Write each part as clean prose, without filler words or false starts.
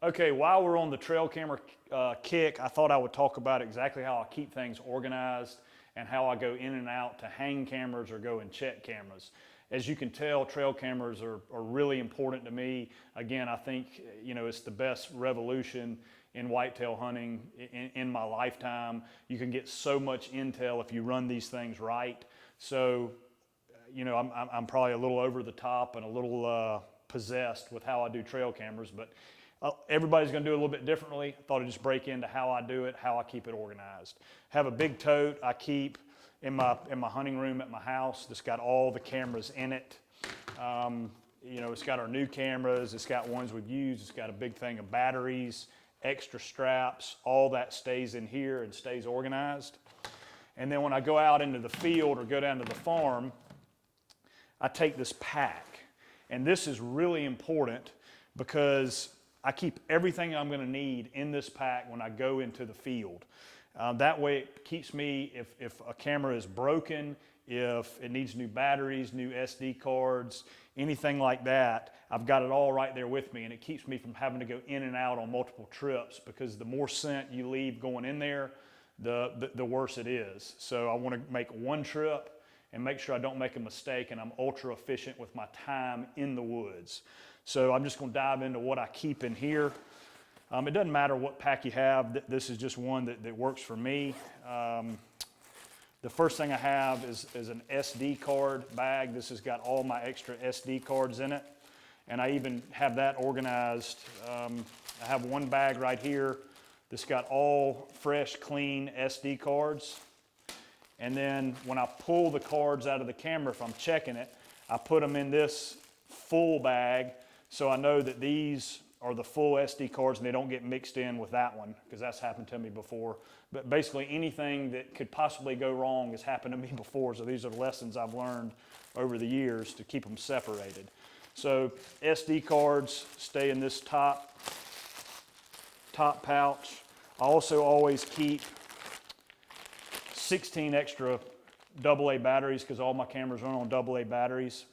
Okay, while we're on the trail camera kick, I thought I would talk about exactly how I keep things organized and how I go in and out to hang cameras or go and check cameras. As you can tell, trail cameras are really important to me. Again, I think it's the best revolution in whitetail hunting in my lifetime. You can get so much intel if you run these things right. So, I'm probably a little over the top and a little possessed with how I do trail cameras, but everybody's going to do it a little bit differently. I thought I'd just break into how I do it, how I keep it organized. Have a big tote I keep in my hunting room at my house that's got all the cameras in it. It's got our new cameras, it's got ones we've used, it's got a big thing of batteries, extra straps, all that stays in here and stays organized. And then when I go out into the field or go down to the farm, I take this pack. And this is really important because I keep everything I'm going to need in this pack when I go into the field. That way it keeps me, if a camera is broken, if it needs new batteries, new SD cards, anything like that, I've got it all right there with me, and it keeps me from having to go in and out on multiple trips, because the more scent you leave going in there, the worse it is. So I want to make one trip and make sure I don't make a mistake, and I'm ultra efficient with my time in the woods. So I'm just going to dive into what I keep in here. It doesn't matter what pack you have. This is just one that works for me. The first thing I have is an SD card bag. This has got all my extra SD cards in it, and I even have that organized. I have one bag right here that's got all fresh, clean SD cards. And then when I pull the cards out of the camera, if I'm checking it, I put them in this full bag, so I know that these are the full SD cards and they don't get mixed in with that one, because that's happened to me before. But basically anything that could possibly go wrong has happened to me before, so these are the lessons I've learned over the years to keep them separated. So SD cards stay in this top pouch. I also always keep 16 extra AA batteries, because all my cameras run on AA batteries.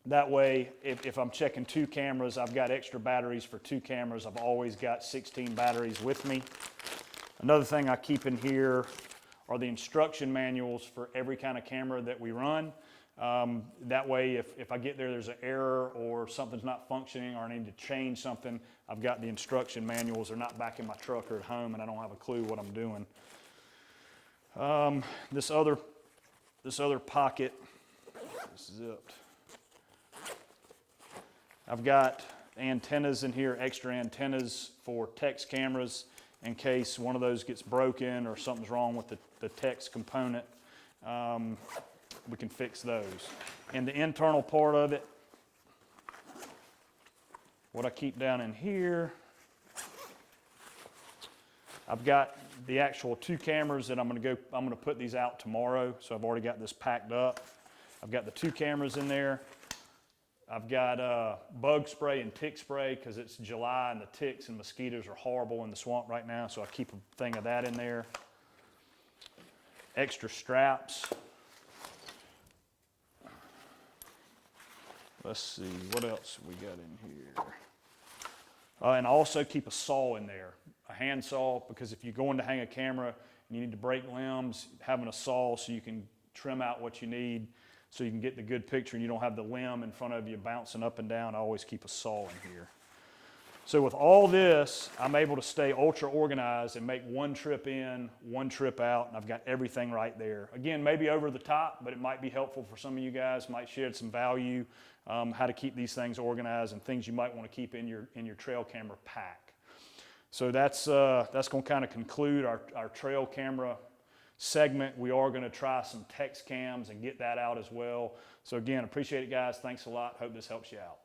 That way, if I'm checking two cameras, I've got extra batteries for two cameras. I've always got 16 batteries with me. Another thing I keep in here are the instruction manuals for every kind of camera that we run. That way, if I get there's an error or something's not functioning or I need to change something, I've got the instruction manuals. They're not back in my truck or at home, and I don't have a clue what I'm doing. This other pocket is zipped. I've got antennas in here, extra antennas for text cameras in case one of those gets broken or something's wrong with the text component. We can fix those. And the internal part of it, what I keep down in here, I've got the actual two cameras that I'm going to put these out tomorrow, so I've already got this packed up. I've got the two cameras in there. I've got bug spray and tick spray, because it's July and the ticks and mosquitoes are horrible in the swamp right now, so I keep a thing of that in there. Extra straps. Let's see, what else we got in here? And I also keep a saw in there, a hand saw, because if you're going to hang a camera and you need to break limbs, having a saw so you can trim out what you need so you can get the good picture and you don't have the limb in front of you bouncing up and down. I always keep a saw in here. So with all this, I'm able to stay ultra organized and make one trip in, one trip out, and I've got everything right there. Again, maybe over the top, but it might be helpful for some of you guys, might share some value, how to keep these things organized and things you might want to keep in your trail camera pack. So that's going to kind of conclude our trail camera segment. We are going to try some text cams and get that out as well. So again, appreciate it, guys. Thanks a lot. Hope this helps you out.